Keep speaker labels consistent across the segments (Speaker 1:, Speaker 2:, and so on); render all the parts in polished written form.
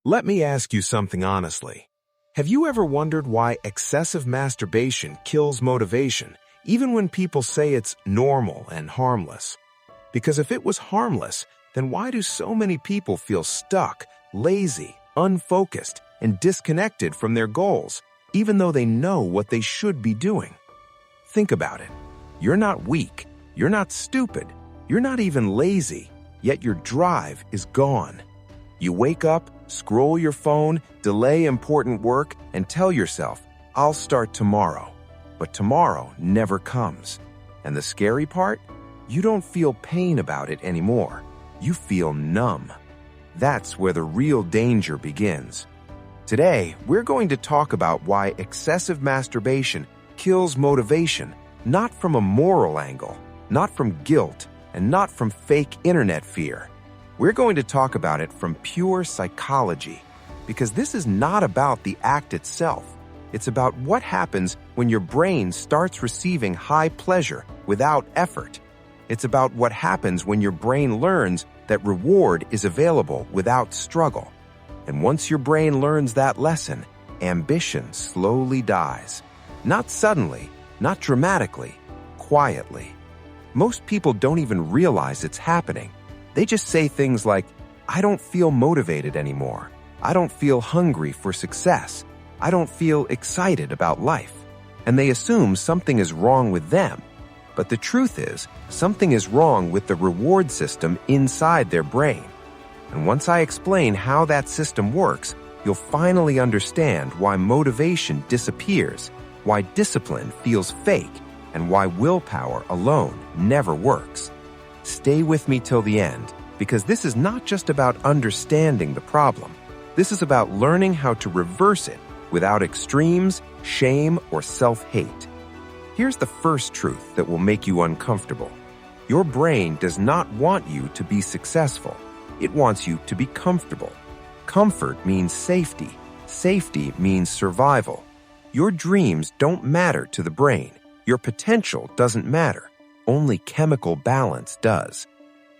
Speaker 1: Let me ask you something honestly. Have you ever wondered why excessive masturbation kills motivation, even when people say it's normal and harmless? Because if it was harmless, then why do so many people feel stuck, lazy, unfocused, and disconnected from their goals, even though they know what they should be doing? Think about it. You're not weak. You're not stupid. You're not even lazy, yet your drive is gone. You wake up, scroll your phone, delay important work, and tell yourself, I'll start tomorrow. But tomorrow never comes. And the scary part? You don't feel pain about it anymore. You feel numb. That's where the real danger begins. Today, we're going to talk about why excessive masturbation kills motivation, not from a moral angle, not from guilt, and not from fake internet fear. We're going to talk about it from pure psychology, because this is not about the act itself. It's about what happens when your brain starts receiving high pleasure without effort. It's about what happens when your brain learns that reward is available without struggle. And once your brain learns that lesson, ambition slowly dies. Not suddenly, not dramatically, quietly. Most people don't even realize it's happening. They just say things like, I don't feel motivated anymore. I don't feel hungry for success. I don't feel excited about life. And they assume something is wrong with them. But the truth is, something is wrong with the reward system inside their brain. And once I explain how that system works, you'll finally understand why motivation disappears, why discipline feels fake, and why willpower alone never works. Stay with me till the end, because this is not just about understanding the problem. This is about learning how to reverse it without extremes, shame, or self-hate. Here's the first truth that will make you uncomfortable. Your brain does not want you to be successful. It wants you to be comfortable. Comfort means safety. Safety means survival. Your dreams don't matter to the brain. Your potential doesn't matter. Only chemical balance does.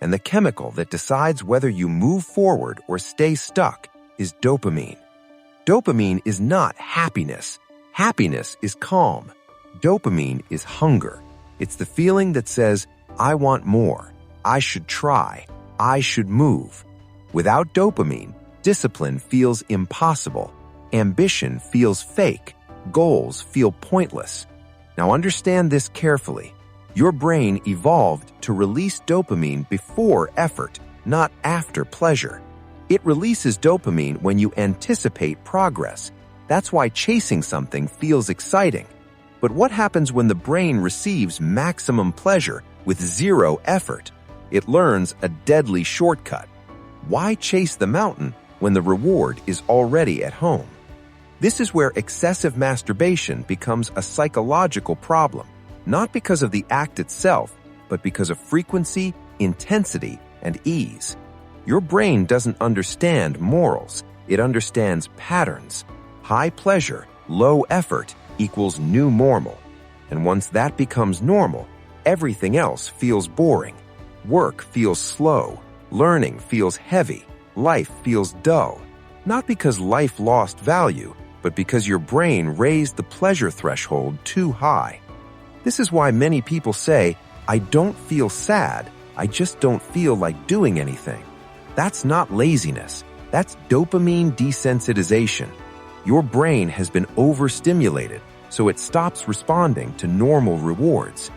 Speaker 1: And the chemical that decides whether you move forward or stay stuck is dopamine. Dopamine is not happiness. Happiness is calm. Dopamine is hunger. It's the feeling that says, I want more. I should try. I should move. Without dopamine, discipline feels impossible. Ambition feels fake. Goals feel pointless. Now understand this carefully. Your brain evolved to release dopamine before effort, not after pleasure. It releases dopamine when you anticipate progress. That's why chasing something feels exciting. But what happens when the brain receives maximum pleasure with zero effort? It learns a deadly shortcut. Why chase the mountain when the reward is already at home? This is where excessive masturbation becomes a psychological problem, not because of the act itself, but because of frequency, intensity, and ease. Your brain doesn't understand morals. It understands patterns. High pleasure, low effort equals new normal. And once that becomes normal, everything else feels boring. Work feels slow. Learning feels heavy. Life feels dull. Not because life lost value, but because your brain raised the pleasure threshold too high. This is why many people say, I don't feel sad, I just don't feel like doing anything. That's not laziness. That's dopamine desensitization. Your brain has been overstimulated, so it stops responding to normal rewards.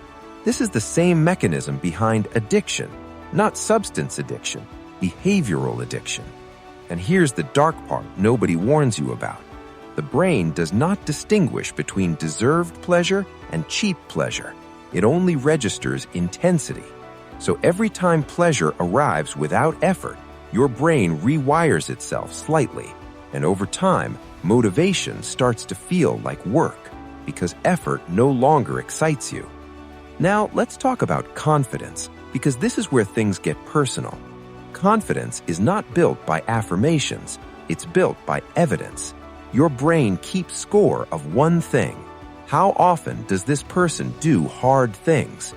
Speaker 1: This is the same mechanism behind addiction, not substance addiction, behavioral addiction. And here's the dark part nobody warns you about. The brain does not distinguish between deserved pleasure and cheap pleasure. It only registers intensity. So every time pleasure arrives without effort, your brain rewires itself slightly. And over time, motivation starts to feel like work because effort no longer excites you. Now, let's talk about confidence, because this is where things get personal. Confidence is not built by affirmations. It's built by evidence. Your brain keeps score of one thing. How often does this person do hard things?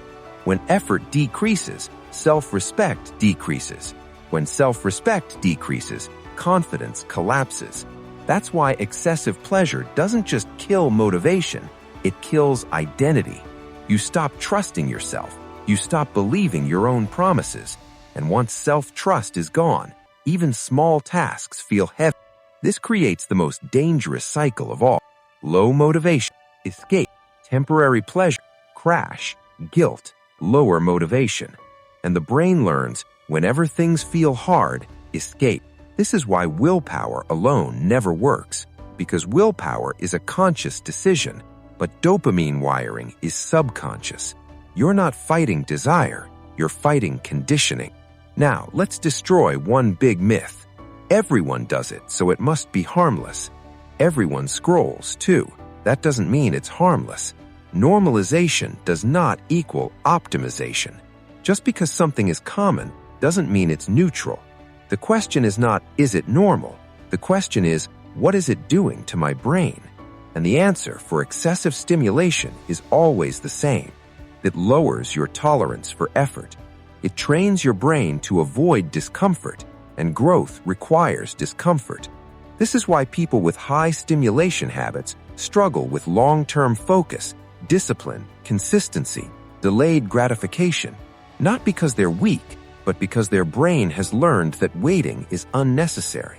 Speaker 1: When effort decreases, self-respect decreases. When self-respect decreases, confidence collapses. That's why excessive pleasure doesn't just kill motivation, it kills identity. You stop trusting yourself. You stop believing your own promises. And once self-trust is gone, even small tasks feel heavy. This creates the most dangerous cycle of all. Low motivation, escape, temporary pleasure, crash, guilt, lower motivation. And the brain learns, whenever things feel hard, escape. This is why willpower alone never works, because willpower is a conscious decision, but dopamine wiring is subconscious. You're not fighting desire, you're fighting conditioning. Now, let's destroy one big myth. Everyone does it, so it must be harmless. Everyone scrolls, too. That doesn't mean it's harmless. Normalization does not equal optimization. Just because something is common doesn't mean it's neutral. The question is not, is it normal? The question is, what is it doing to my brain? And the answer for excessive stimulation is always the same. It lowers your tolerance for effort. It trains your brain to avoid discomfort, and growth requires discomfort. This is why people with high stimulation habits struggle with long-term focus, discipline, consistency, delayed gratification, not because they're weak, but because their brain has learned that waiting is unnecessary.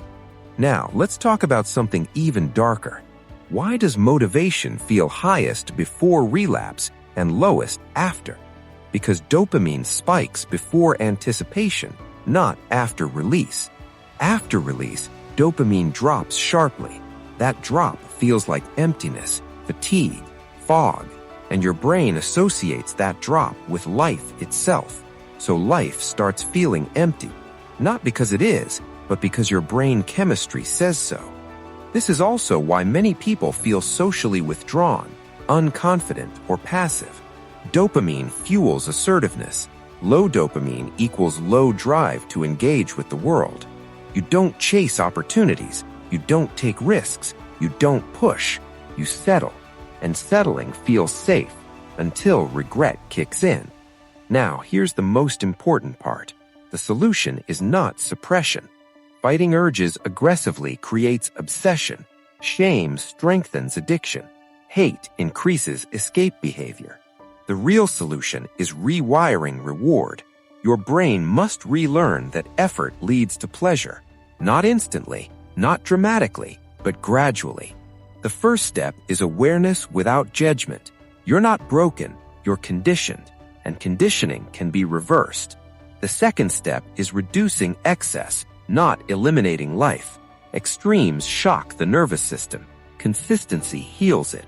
Speaker 1: Now, let's talk about something even darker. Why does motivation feel highest before relapse and lowest after? Because dopamine spikes before anticipation, not after release. After release, dopamine drops sharply. That drop feels like emptiness, fatigue, fog, and your brain associates that drop with life itself. So life starts feeling empty, not because it is, but because your brain chemistry says so. This is also why many people feel socially withdrawn, unconfident, or passive. Dopamine fuels assertiveness. Low dopamine equals low drive to engage with the world. You don't chase opportunities. You don't take risks. You don't push. You settle. And settling feels safe until regret kicks in. Now, here's the most important part. The solution is not suppression. Fighting urges aggressively creates obsession. Shame strengthens addiction. Hate increases escape behavior. The real solution is rewiring reward. Your brain must relearn that effort leads to pleasure. Not instantly, not dramatically, but gradually. The first step is awareness without judgment. You're not broken, you're conditioned, and conditioning can be reversed. The second step is reducing excess, not eliminating life. Extremes shock the nervous system. Consistency heals it.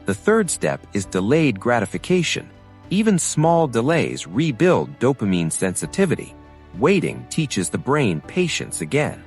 Speaker 1: The third step is delayed gratification. Even small delays rebuild dopamine sensitivity. Waiting teaches the brain patience again.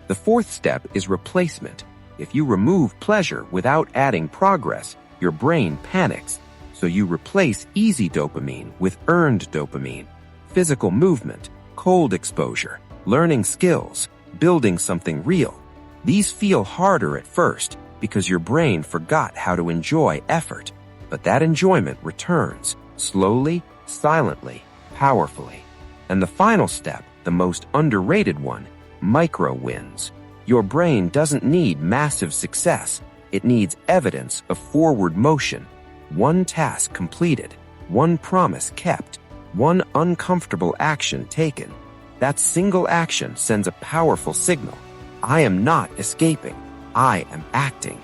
Speaker 1: The fourth step is replacement. If you remove pleasure without adding progress, your brain panics. So you replace easy dopamine with earned dopamine. Physical movement, cold exposure, learning skills, building something real. These feel harder at first because your brain forgot how to enjoy effort. But that enjoyment returns, slowly, silently, powerfully. And the final step, the most underrated one, micro wins. Your brain doesn't need massive success. It needs evidence of forward motion. One task completed, one promise kept, one uncomfortable action taken. That single action sends a powerful signal. I am not escaping. I am acting.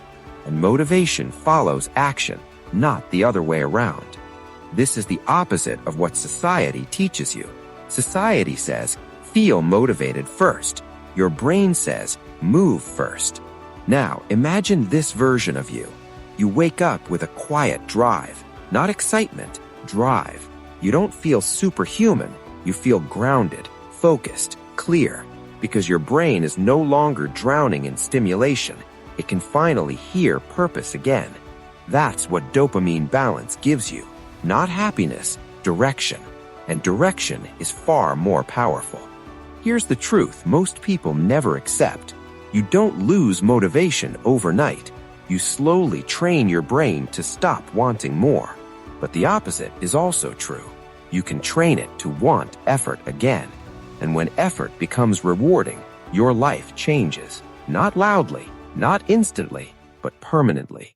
Speaker 1: And motivation follows action, not the other way around. This is the opposite of what society teaches you. Society says, feel motivated first. Your brain says, move first. Now, imagine this version of you. You wake up with a quiet drive, not excitement, drive. You don't feel superhuman. You feel grounded, focused, clear, because your brain is no longer drowning in stimulation. It can finally hear purpose again. That's what dopamine balance gives you. Not happiness, direction. And direction is far more powerful. Here's the truth most people never accept. You don't lose motivation overnight. You slowly train your brain to stop wanting more. But the opposite is also true. You can train it to want effort again. And when effort becomes rewarding,
Speaker 2: your life changes, not loudly, not instantly, but permanently.